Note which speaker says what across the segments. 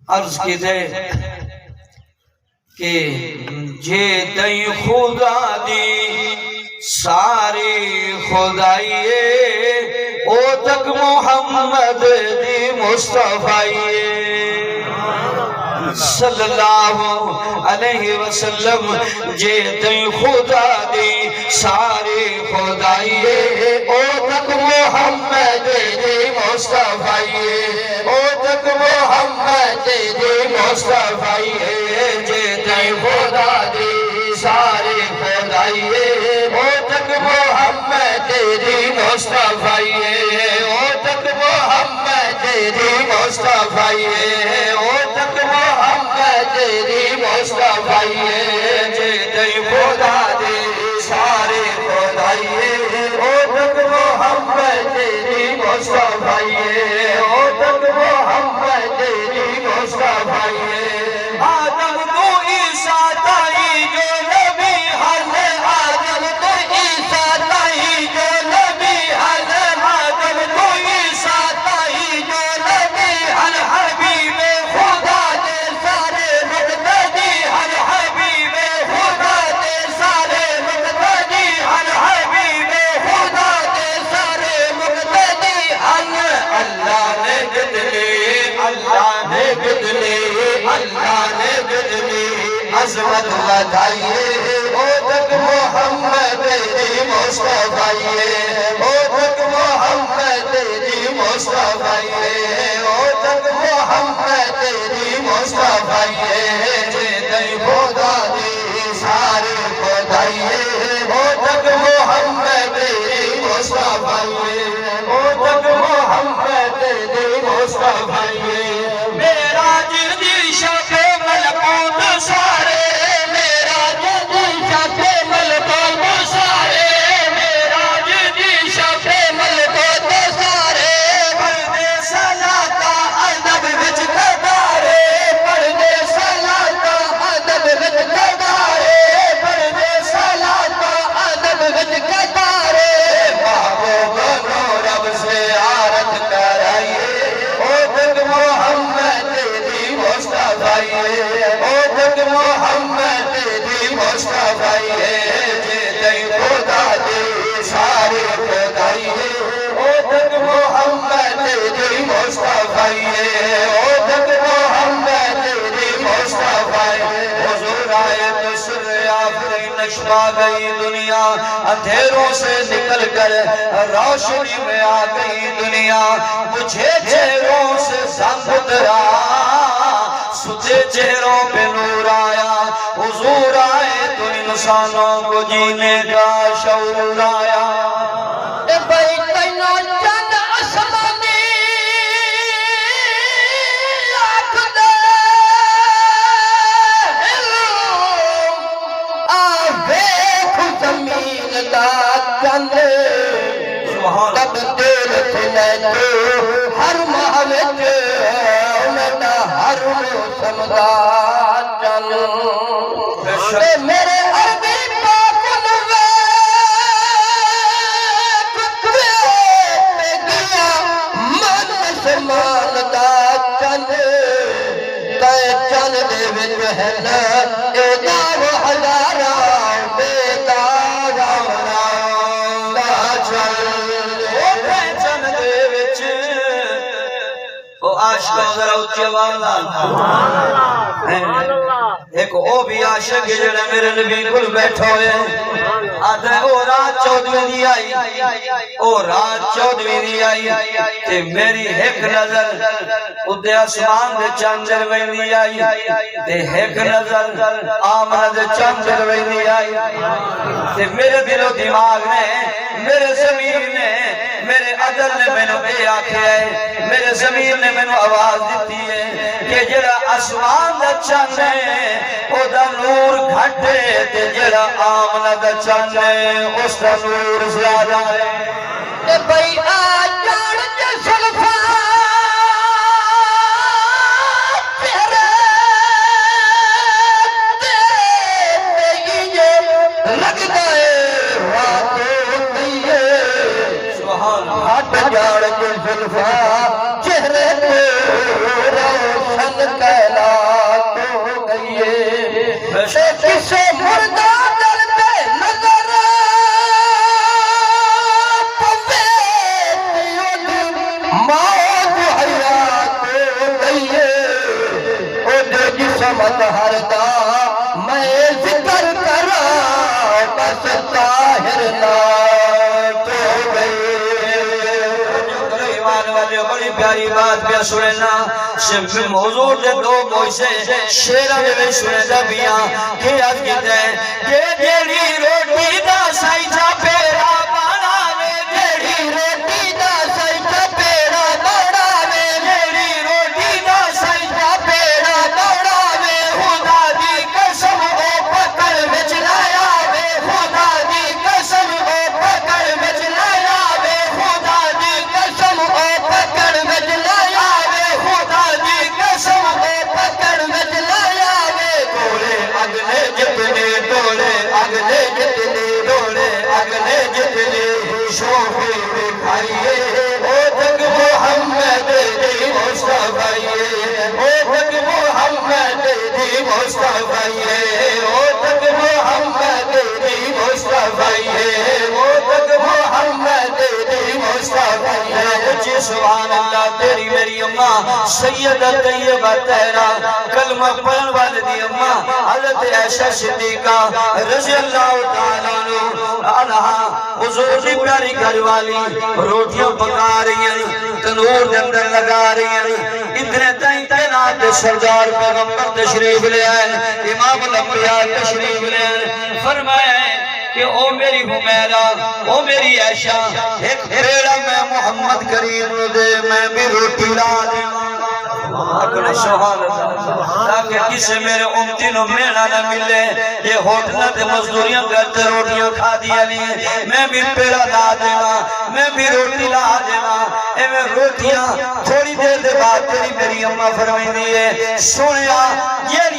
Speaker 1: عرض کی تھے کہ جے تئی خدا دی ساری خدائیے او تک محمد دی مصطفیٰ صلی اللہ علیہ وسلم جے تئی خدا دی ساری خدائیے او تک محمد دی مصطفیٰ او تک محمد دی مصطفیٰ جے تئی خدا دی ساری خدائیے او تک محمد دی مصطفیٰ او تک محمد دی مصطفیٰ او تک محمد دی مصطفیٰ جے تئی خدا دی ساری خدائیے او تک محمد دی مصطفیٰ او تک محمد دی مصطفیٰ آدم تو عیسیٰ تائی جو نبی حل آدم تو عیسیٰ تائی جو نبی حل آدم تو عیسیٰ تائی جو نبی حل حبیب خدا دے سارے مقتدی حل حبیب خدا دے سارے مقتدی حل حبیب خدا دے سارے مقتدی حل اللہ نے بدلے اللہ نے بدلے اللہ نے بدلی عظمت ودائیے او تک محمد دی مصطفیٰ او تک محمد دی مصطفیٰ او تک محمد دی مصطفیٰ جے تئی خدا دی ساری خدائیے او تک محمد دی مصطفیٰ او تک محمد دی مصطفیٰ میرا جدی شب ملکوت سارے میرا جدی شب ملکوت سارے میرا جدی شب ملکوت سارے پردے صلاتا ادب وچ کدارے پردے صلاتا ادب وچ کدارے پردے صلاتا ادب وچ کدارے محبوب نو رب سے عارت کرائیے او تک محمد دی مصطفیٰ او تک محمد دی مصطفیٰ جے تئی خدا دی ساری خدائیے او تک محمد دی مصطفیٰ او تک محمد دی مصطفیٰ حضور آئے تو سر آفری نشما گئی دنیا اندھیروں سے نکل کر روشنی میں آ گئی دنیا مجھے چہروں سے زنگ اترا سجھے چہروں پہ نور آیا حضور آئے تو انسانوں کو جینے کا شعور آیا اے بھائی تینوں چند آسمانی آنکھ دے آویکھ زمین دا چند تب دیر تھنے تو ہر محوچ ہر موسم دا چن میرے عربی پاک نویک پہ گیا من سمان دا چن تے چن دے وچ ہے نا اے داو ہزارہ بے دارا دا چن تے چن دے وچ او عاشق ذرا اچھی آواز ایک او بھی عاشق جڑے میرے نبی کل بیٹھا ہوئے آدھے او رات 14 دی آئی او رات 14 دی آئی تے میری ایک نظر ادھے آسمان دے چاندر ویندی آئی تے ایک نظر آمنہ دے چاندر ویندی آئی تے میرے دل و دماغ نے میرے ضمیر نے میرے عدل نے میں نے بے آکھے ہے میرے ضمیر نے میں نے آواز دیتی ہے کہ جڑا آسمان دا چند ہے او دا نور گھٹے تے جڑا آمنہ دا چند ہے اس دا نور زیادہ ہے اے بھئی آج جان جے سلفا تیرے لگ گئے جان کے زلفا چہرے پہ روشن کر پہ سننا حضور دے دو موجزے شیرہ دے میں سننا بیاں کہ آج کہتے ہیں کہ جیڑی روٹی دا سائجہ پیرا بانا میں جیڑی روٹی دا سائجہ پیرا بانا میں جیڑی روٹی دا سائجہ پیرا بانا میں خدا دی قسم او پکڑ وچ لایا وے خدا دی قسم او پکڑ وچ لایا وے خدا دی قسم او پکڑ وچ لایا وے خدا دی قسم او پکڑ وچ لایا وے کوڑے اگلے جتنے ڈولے اگلے جتنے ڈولے اگلے جتنے شوفے دکھائیے او تک محمد دی مصطفیٰ او تک محمد دی مصطفیٰ او تک محمد دی مصطفیٰ او تک محمد دی مصطفیٰ اچھی سبحان اللہ تیری میری اماں سیدہ طیبہ تہرا کلمہ پڑھن والے دی اماں حضرت عائشہ صدیقہ رضی اللہ تعالیٰ عنہ حضور دی پیاری گھر والی روٹیاں پکا رہی ہیں تنور دے اندر لگا رہی ہیں اتنے تائیں تعینات سردار پیغمبر تشریف لے آئے امام الانبیاء تشریف لے آئے فرمایا ہے کہ او میری حمیرہ او میری عائشہ ایک پیڑا میں محمد کریم نو دے میں بھی روٹی لا دے اکڑا سبحان اللہ تاکہ کسے میرے امتی نو میڑا نہ ملے یہ ہوٹلہ دے مزدوریاں کرتے روٹیاں کھا دیا نہیں میں بھی پیڑا لا دینا میں بھی روٹی لا دینا اے میں روٹیاں تھوڑی دیر دے بعد تیری میری اممہ فرمائی دیئے سنیا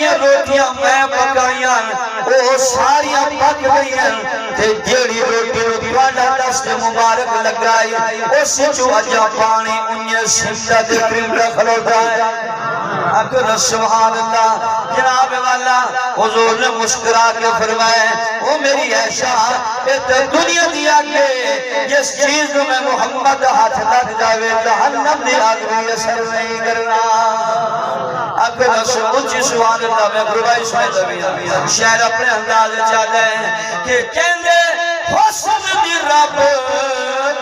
Speaker 1: یہ روٹیاں میں پکائیاں وہ ساریاں پک گئیاں تے جیڑی روٹی نو دیوانا دست مبارک لگائی اس جو اجا پانی انہیں سمجھا دے پرندہ کھلوتا ہے اکر سبحان اللہ جناب والا حضور نے مسکرا کے فرمائے او میری عائشہ دنیا دیا کہ جس چیز میں محمد ہاتھ لگ جاوے جہنم دی آگ بھی اثر نہیں کرنا اکر سبحان اللہ میں گروبائی سمجھا شہر اپنے انداز چاہتے ہیں کہ کہندے حسن دی رب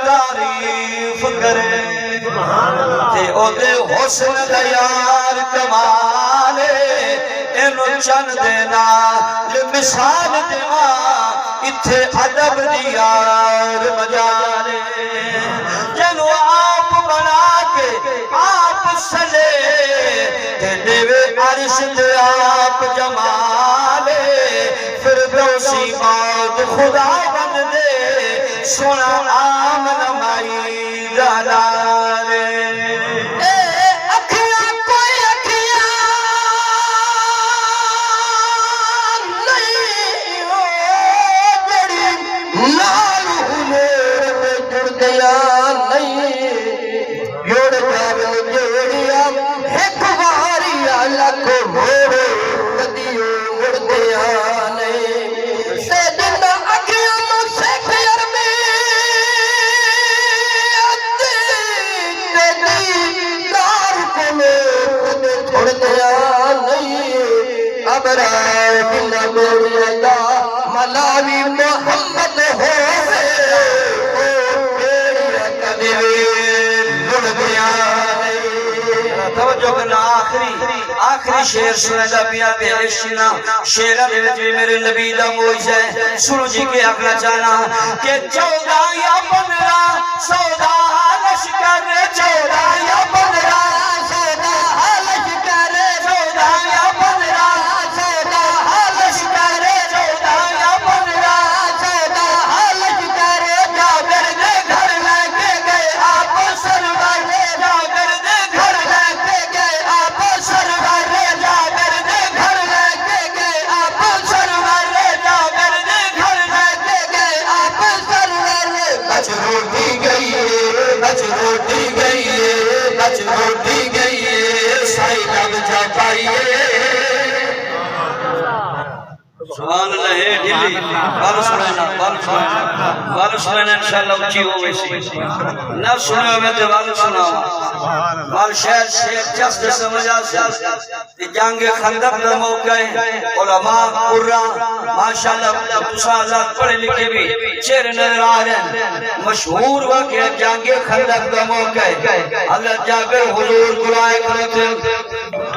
Speaker 1: تعریف کرے تے او دے حسن دا یار کمالے اینو چند دینا مثال دیوا اتھے عدب دی یار مجالے جنو آپ بنا کے آپ سلے تے دیوے عرش دے آپ جمالے فردوسی موت خدا بن دے سونا آمن مائی جلالے ملاوی محمد ہو توجہ کرنا آخری شیر سنے دا پیا پیارے شنا شیرہ دے وچ میرے نبی دا موجزہ ہے سنو جی کے اگلا جانا کہ 14 یا 15 سودا لشکر 14 یا 15 سودا لشکر 14 یا 15 سودا لشکر 14 یا 15 سودا لشکر جابر دے گھر لے کے گئے آپ سرور جابر دے گھر لے کے گئے آپ سرور جابر دے گھر لے کے گئے آپ سرور جابر دے گھر لے کے گئے آپ سرور بچ روٹی گئی بچ روٹی گئی بچ روٹی گئی سائی لگ جا پائیے سبحان اللہ دلی بال سننا انشاءاللہ اچھی ہوئے سی نہ سنے ہوئے تو بال سنا بال شہر شیخ جست سمجھا سی جنگ خندق دا موقع ہے علماء قرآن ماشاءاللہ تسا آزاد پڑھے لکھے بھی چہرے نظر آ رہے ہیں مشہور واقعہ جنگ خندق دا موقع ہے حضرت جابر حضور قرآن کرتے